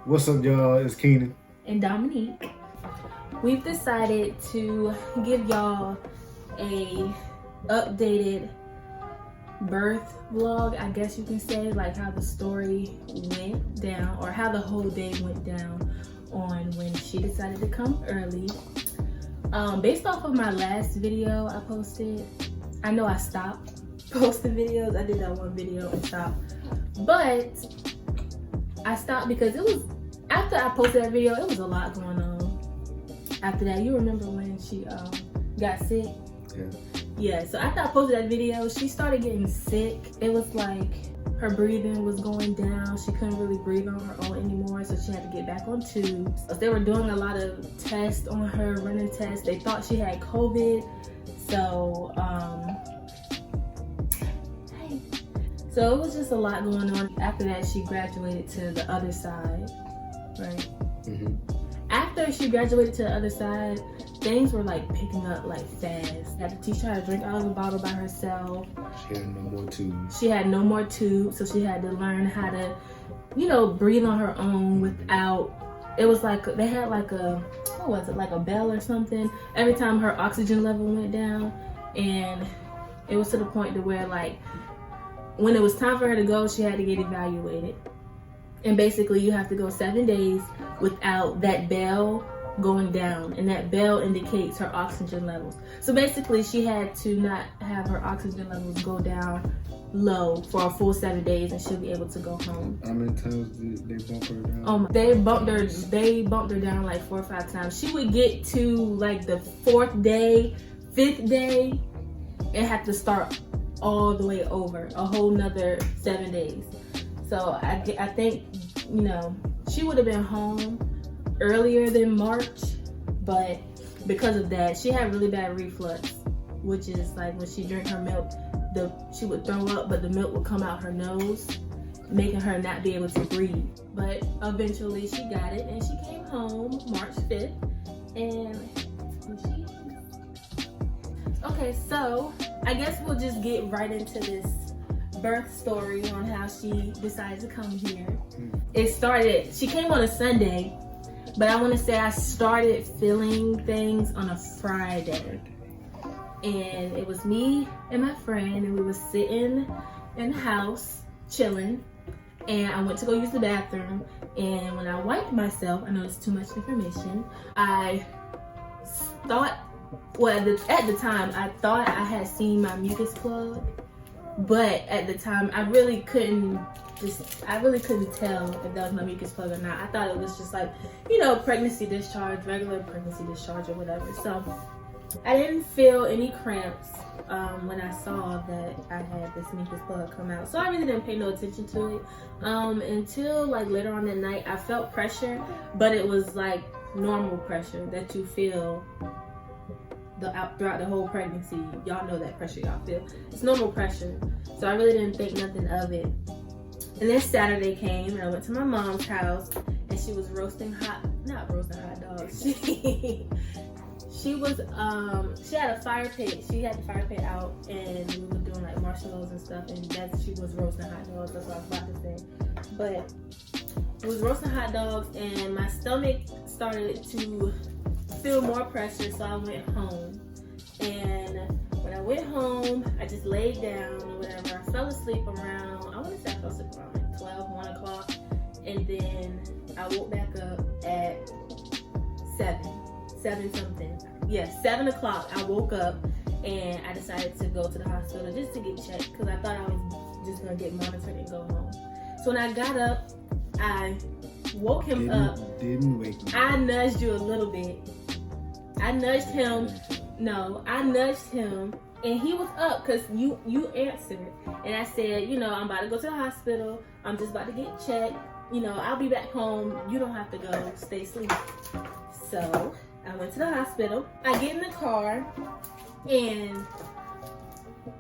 What's up, y'all? It's Keenan and Dominique. We've decided to give y'all a updated birth vlog, I guess you can say, like how the story went down or how the whole day went down on when she decided to come early. Based off of my last video I posted, I know I stopped posting videos. I did that one video and stopped, but I stopped because it was after I posted that video, it was a lot going on after that. You remember when she got sick? Yeah, so after I posted that video, she started getting sick. It was like her breathing was going down. She couldn't really breathe on her own anymore, so she had to get back on tubes. They were doing a lot of tests on her, running tests. They thought she had COVID. So, so it was just a lot going on. After that, she graduated to the other side, right? Mm-hmm. After she graduated to the other side, things were like picking up like fast. I had to teach her how to drink out of the bottle by herself. She had no more tubes. She had no more tubes, so she had to learn how to, you know, breathe on her own without, it was like, they had like a, what was it, like a bell or something, every time her oxygen level went down. And it was to the point to where like, when it was time for her to go, she had to get evaluated. And basically you have to go 7 days without that bell going down, and that bell indicates her oxygen levels. So basically she had to not have her oxygen levels go down low for a full 7 days, and she'll be able to go home. How many times did they bump her down? They bumped her down like 4 or 5 times. She would get to like the 4th day, 5th day, and have to start all the way over a whole nother 7 days. So I think, you know, she would have been home earlier than March, but because of that, she had really bad reflux, which is like when she drank her milk, she would throw up, but the milk would come out her nose, making her not be able to breathe. But eventually she got it, and she came home March 5th, and okay, so I guess we'll just get right into this birth story on how she decided to come here. It started, she came on a Sunday, but I want to say I started feeling things on a Friday. And it was me and my friend, and we were sitting in the house, chilling, and I went to go use the bathroom. And when I wiped myself, I know it's too much information, I thought, well, at the time, I thought I had seen my mucus plug, but at the time, I really couldn't tell if that was my mucus plug or not. I thought it was just like, you know, pregnancy discharge, regular pregnancy discharge or whatever. So I didn't feel any cramps when I saw that I had this mucus plug come out. So I really didn't pay no attention to it until like later on that night. I felt pressure, but it was like normal pressure that you feel throughout the whole pregnancy. Y'all know that pressure y'all feel. It's normal pressure. So I really didn't think nothing of it. And then Saturday came, and I went to my mom's house, and she was not roasting hot dogs. She was, she had a fire pit. She had the fire pit out, and we were doing like marshmallows and stuff, and she was roasting hot dogs. That's what I was about to say. But it was roasting hot dogs, and my stomach started to feel more pressure, so I went home. And when I went home, I just laid down or whatever. I fell asleep around, I want to say I fell asleep around like 12, 1 o'clock. And then I woke back up at 7 something. Yeah, 7 o'clock I woke up, and I decided to go to the hospital just to get checked, because I thought I was just going to get monitored and go home. So when I got up, I woke him up. Didn't wake me. I nudged you a little bit. I nudged him. No, I nudged him, and he was up because you answered. And I said, you know, I'm about to go to the hospital. I'm just about to get checked. You know, I'll be back home. You don't have to go. Stay asleep. So I went to the hospital. I get in the car, and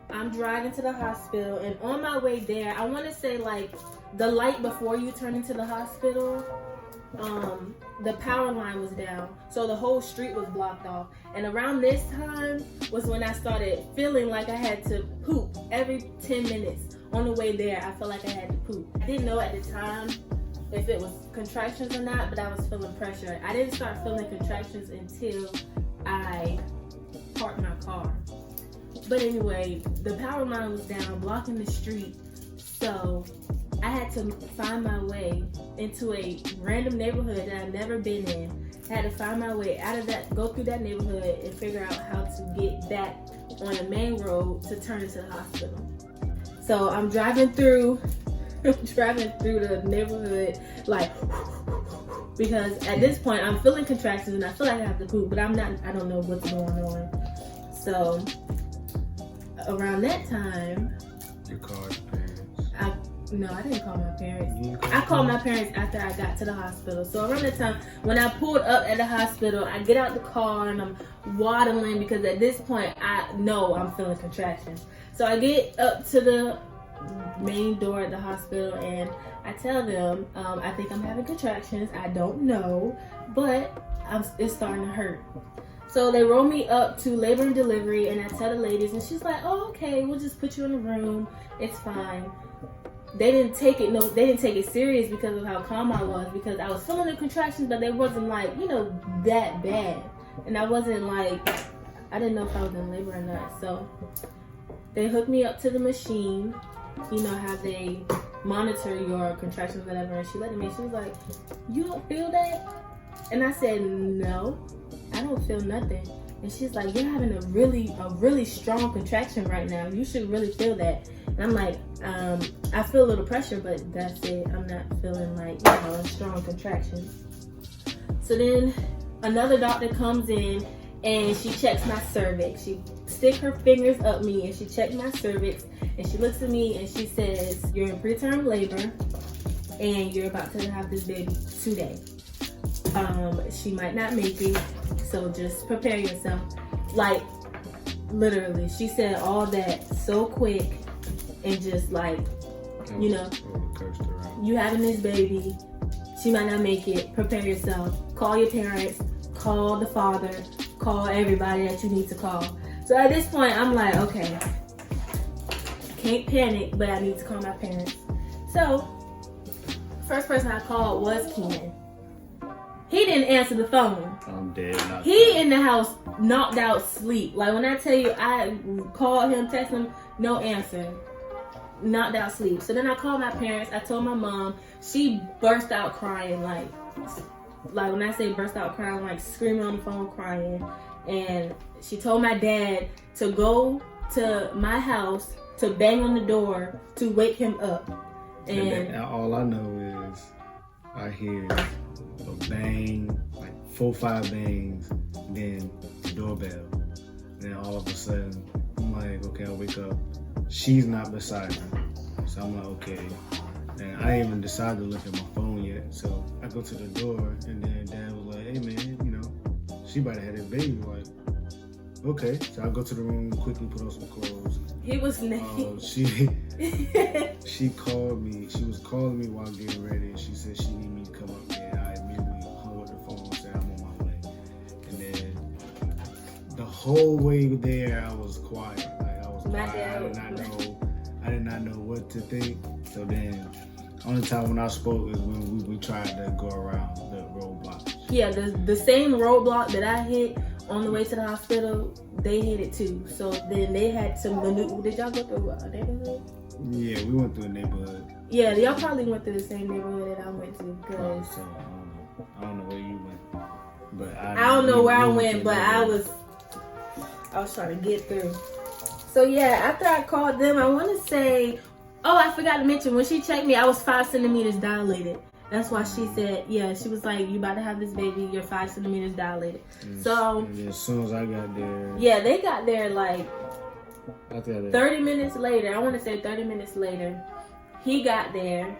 I'm driving to the hospital. And on my way there, I want to say like the light before you turn into the hospital, the power line was down, so the whole street was blocked off. And around this time was when I started feeling like I had to poop every 10 minutes. On the way there, I felt like I had to poop. I didn't know at the time if it was contractions or not, but I was feeling pressure. I didn't start feeling contractions until I parked my car. But anyway, the power line was down, blocking the street. So I had to find my way into a random neighborhood that I've never been in. I had to find my way out of that, go through that neighborhood and figure out how to get back on the main road to turn into the hospital. So I'm driving through the neighborhood like, because at this point I'm feeling contractions and I feel like I have to poop, but I don't know what's going on. So around that time, you called your parents? No, I didn't call my parents. I called my parents after I got to the hospital. So around that time, when I pulled up at the hospital, I get out the car and I'm waddling because at this point I know I'm feeling contractions. So I get up to the main door at the hospital and I tell them, I think I'm having contractions. I don't know, but it's starting to hurt. So they roll me up to labor and delivery and I tell the ladies and she's like, oh, okay, we'll just put you in a room. It's fine. They didn't take it serious because of how calm I was, because I was feeling the contractions, but they wasn't like, that bad. And I wasn't like, I didn't know if I was in labor or not. So they hooked me up to the machine, how they monitor your contractions, whatever. And she looked at me, she was like, you don't feel that? And I said, no, I don't feel nothing. And she's like, you're having a really strong contraction right now. You should really feel that. And I'm like, I feel a little pressure, but that's it. I'm not feeling like, a strong contraction. So then another doctor comes in and she checks my cervix. She sticks her fingers up me and she checks my cervix and she looks at me and she says, you're in preterm labor and you're about to have this baby today. She might not make it, so just prepare yourself. Like, literally, she said all that so quick and just like, you having this baby, she might not make it, prepare yourself, call your parents, call the father, call everybody that you need to call. So at this point, I'm like, okay, can't panic, but I need to call my parents. So, first person I called was Keenan. He didn't answer the phone. I'm dead. He in the house, knocked out sleep. Like when I tell you, I called him, text him, no answer. Knocked out sleep. So then I called my parents. I told my mom. She burst out crying, like when I say burst out crying, like screaming on the phone, crying. And she told my dad to go to my house to bang on the door to wake him up. And then, all I know is I hear a bang, like 4 or 5 bangs, then the doorbell. Then all of a sudden, I'm like, okay, I wake up. She's not beside me. So I'm like, okay. And I ain't even decided to look at my phone yet. So I go to the door and then Dad was like, hey man, she about to have that baby. Like, okay. So I go to the room, quickly put on some clothes. He was naked. She called me. She was calling me while getting ready. She said she needed me to come up there. I immediately hung up the phone and said I'm on my way. And then the whole way there, I was quiet. Like I was quiet. I did not know what to think. So then, only time when I spoke is when we tried to go around the roadblock. Yeah, the same roadblock that I hit on the way to the hospital, they hit it too. So then they had to maneuver. Did y'all go through a neighborhood? Yeah, we went through a neighborhood. Yeah, y'all probably went through the same neighborhood that I went to. Because I don't know where you went. But I don't know where I went, but I was trying to get through. So yeah, after I called them, I want to say, I forgot to mention, when she checked me, I was 5 centimeters dilated. That's why she said, she was like, you about to have this baby, you're 5 centimeters dilated. So as soon as I got there. Yeah, they got there like 30 minutes later. I want to say 30 minutes later. He got there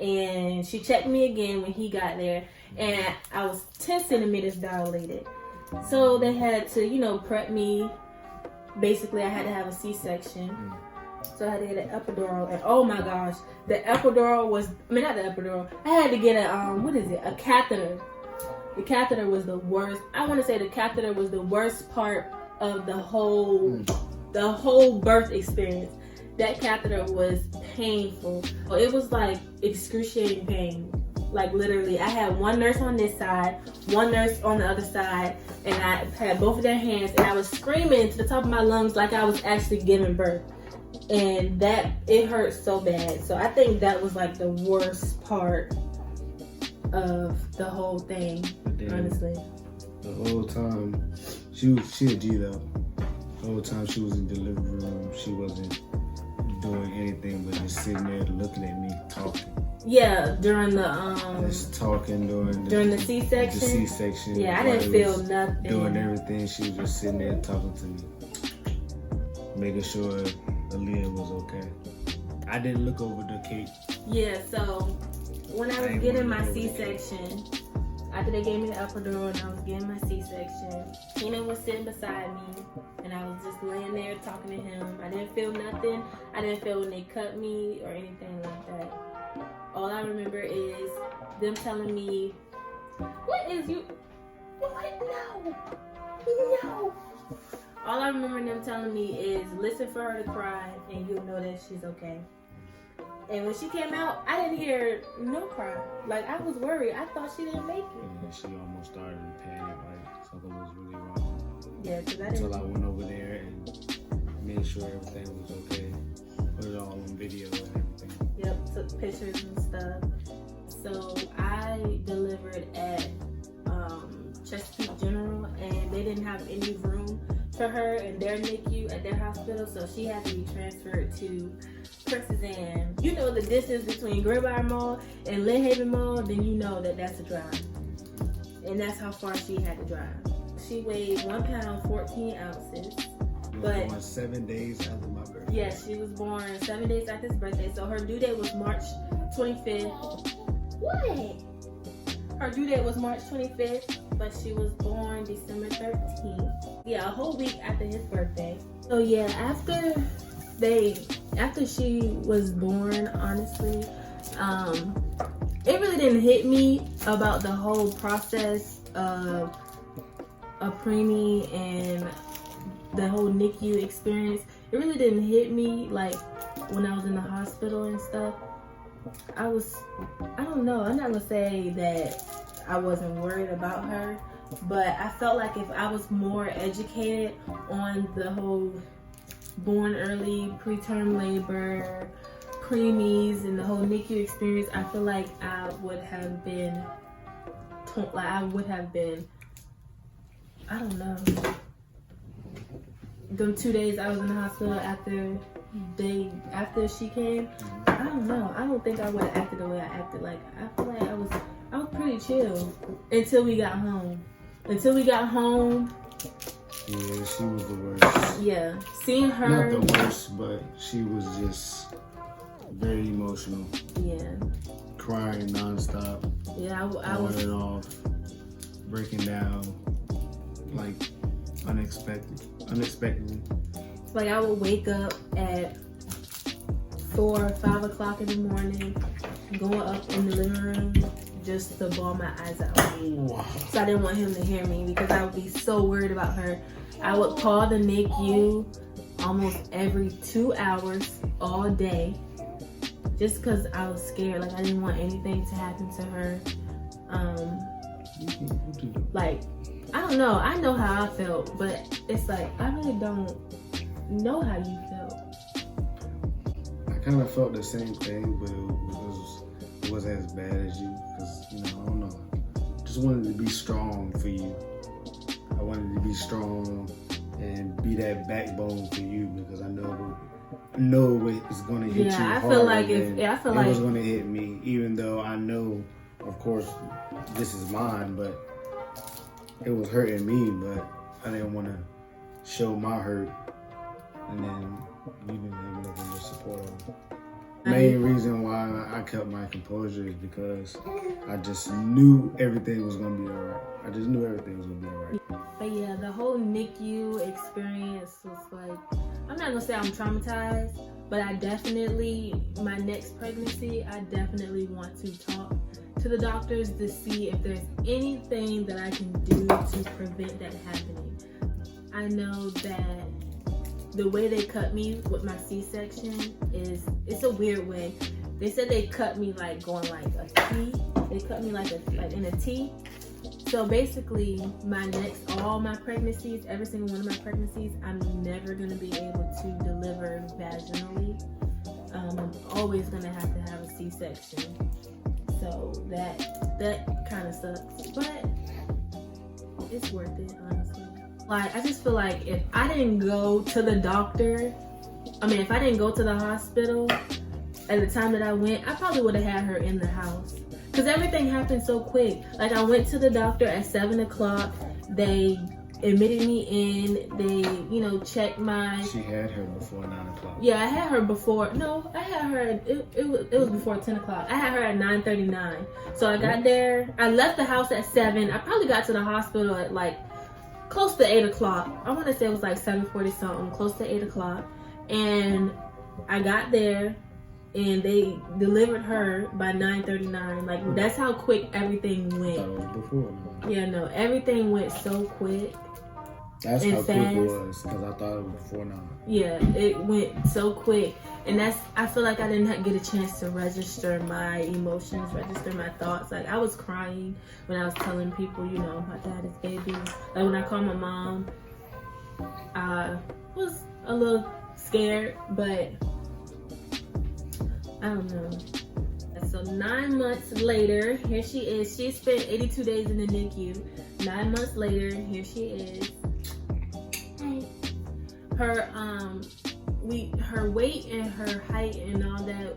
and she checked me again when he got there. And I was 10 centimeters dilated. So they had to, prep me. Basically, I had to have a C-section. So I had to get an epidural. And oh my gosh, the epidural was, not the epidural. I had to get a catheter. The catheter was the worst. I want to say the catheter was the worst part of the whole birth experience. That catheter was painful. It was like excruciating pain. Like literally, I had one nurse on this side, one nurse on the other side, and I had both of their hands, and I was screaming to the top of my lungs like I was actually giving birth. And that, it hurt so bad. So I think that was like the worst part of the whole thing, honestly. The whole time, she a G though. The whole time she was in the delivery room, she wasn't doing anything but just sitting there looking at me, talking. Yeah, during the just talking during the C-section. The C-section. Yeah, I didn't feel nothing. Doing everything, she was just sitting there talking to me, making sure Aliyah was okay. I didn't look over the cake. Yeah, so when I was getting my C-section, after they gave me the epidural and I was getting my C-section, Keenan was sitting beside me and I was just laying there talking to him. I didn't feel nothing. I didn't feel when they cut me or anything like that. All I remember is them telling me, what is you? What? No. No. All I remember them telling me is listen for her to cry and you'll know that she's okay. And when she came out, I didn't hear no cry. Like, I was worried. I thought she didn't make it. Yeah, she almost started to panic, like something was really wrong. Yeah, because I didn't. Until I went over there and made sure everything was okay. Put it all on video and everything. Yep, took pictures and stuff. So I delivered at Chesapeake General, and they didn't have any room for her in their NICU at their hospital, so she had to be transferred to Princess Anne. You know the distance between Greenbrier Mall and Lynn Haven Mall, then you know that that's a drive. And that's how far she had to drive. She weighed 1 pound, 14 ounces. You were born 7 days after my birthday. Yes, she was born 7 days after his birthday, so her due date was March 25th. What? Her due date was March 25th, but she was born December 13th. Yeah, a whole week after his birthday. So yeah, after she was born, honestly, it really didn't hit me about the whole process of a preemie and the whole NICU experience. It really didn't hit me like when I was in the hospital and stuff. I don't know, I'm not gonna say that I wasn't worried about her, but I felt like if I was more educated on the whole born early, preterm labor, preemies, and the whole NICU experience, I feel like I would have been, I don't know. Them 2 days I was in the hospital after she came, I don't know. I don't think I would have acted the way I acted. Like, I feel like I was pretty chill until we got home. Yeah, she was the worst. Yeah, seeing her. Not the worst, but she was just very emotional. Yeah. Crying nonstop. Yeah, I on was. and off, breaking down, like unexpectedly. Like, I would wake up at 4 or 5 o'clock in the morning, going up in the living room just to bawl my eyes out. So I didn't want him to hear me because I would be so worried about her. I would call the NICU almost every 2 hours all day just because I was scared. Like, I didn't want anything to happen to her. Like, I don't know. I know how I felt, but it's like, I really don't know how you felt. I kind of felt the same thing, but it wasn't as bad as you, because, I don't know. Just wanted to be strong for you. I wanted to be strong and be that backbone for you, because I know it's going to hit you harder. It was going to hit me, even though I know, of course, this is mine, but it was hurting me, but I didn't want to show my hurt, and then you didn't have nothing to support on. Main reason why I kept my composure is because I just knew everything was gonna be alright. But yeah, the whole NICU experience was like, I'm not gonna say I'm traumatized, but my next pregnancy, I definitely want to talk to the doctors to see if there's anything that I can do to prevent that happening. I know that the way they cut me with my C-section it's a weird way. They said they cut me like going like a T. They cut me like in a T. So basically, all my pregnancies, every single one of my pregnancies, I'm never gonna be able to deliver vaginally. I'm always gonna have to have a C-section. So that kind of sucks, but it's worth it, honestly. Like, I just feel like if I didn't go to the doctor, if I didn't go to the hospital at the time that I went, I probably would have had her in the house. Because everything happened so quick. Like, I went to the doctor at 7 o'clock. They admitted me in. They, checked my... She had her before 9 o'clock. Yeah, I had her before... No, I had her... It was before 10 o'clock. I had her at 9:39. So I got there. I left the house at 7. I probably got to the hospital at, like, close to 8 o'clock. I want to say it was, like, 7:40 something. Close to 8 o'clock. And I got there. And they delivered her by 9:39. Like, that's how quick everything went. That was before. Yeah, no, everything went so quick. That's how fast. quick it was, because I thought it was before 9. Yeah, it went so quick. And I feel like I didn't get a chance to register my emotions, register my thoughts. Like, I was crying when I was telling people, my dad is baby. Like, when I called my mom, I was a little scared, but I don't know. So 9 months later, here she is. She spent 82 days in the NICU. 9 months later, here she is. Her weight and her height and all that,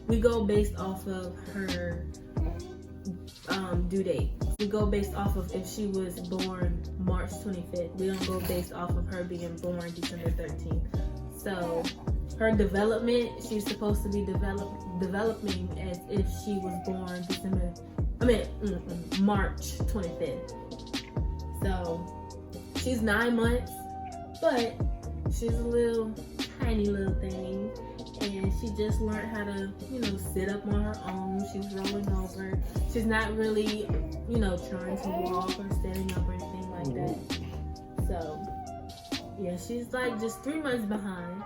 we go based off of her due date. We go based off of if she was born March 25th. We don't go based off of her being born December 13th. So her development, she's supposed to be developing as if she was born March 25th. So she's 9 months, but she's a tiny little thing, and she just learned how to, sit up on her own. She's rolling over. She's not really, trying to walk or standing up or anything like that. So yeah, she's like just 3 months behind.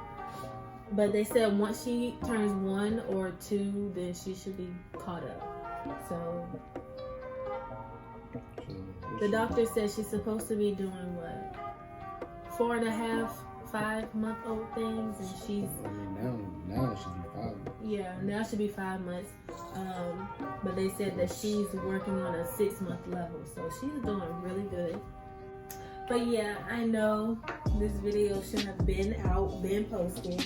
But they said once she turns 1 or 2, then she should be caught up. So the doctor said she's supposed to be doing what? 4.5, 5-month-old things, and she's... now she'll be 5. Yeah, now she'll be 5 months. But they said that she's working on a 6-month level, so she's doing really good. But yeah, I know this video should have been posted,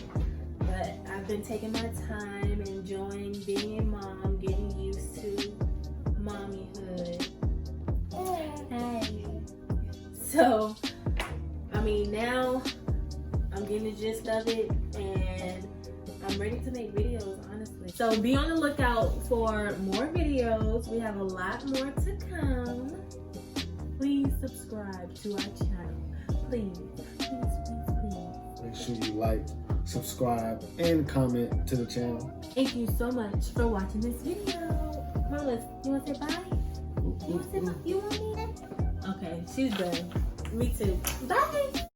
but I've been taking my time, enjoying being a mom, getting used to mommyhood. Hey. So, now I'm getting the gist of it, and I'm ready to make videos, honestly. So be on the lookout for more videos. We have a lot more to come. Please subscribe to our channel. Please. Make sure you like, subscribe, and comment to the channel. Thank you so much for watching this video. Marlis, you want to say bye? You want me? Okay, she's done. Me too. Bye.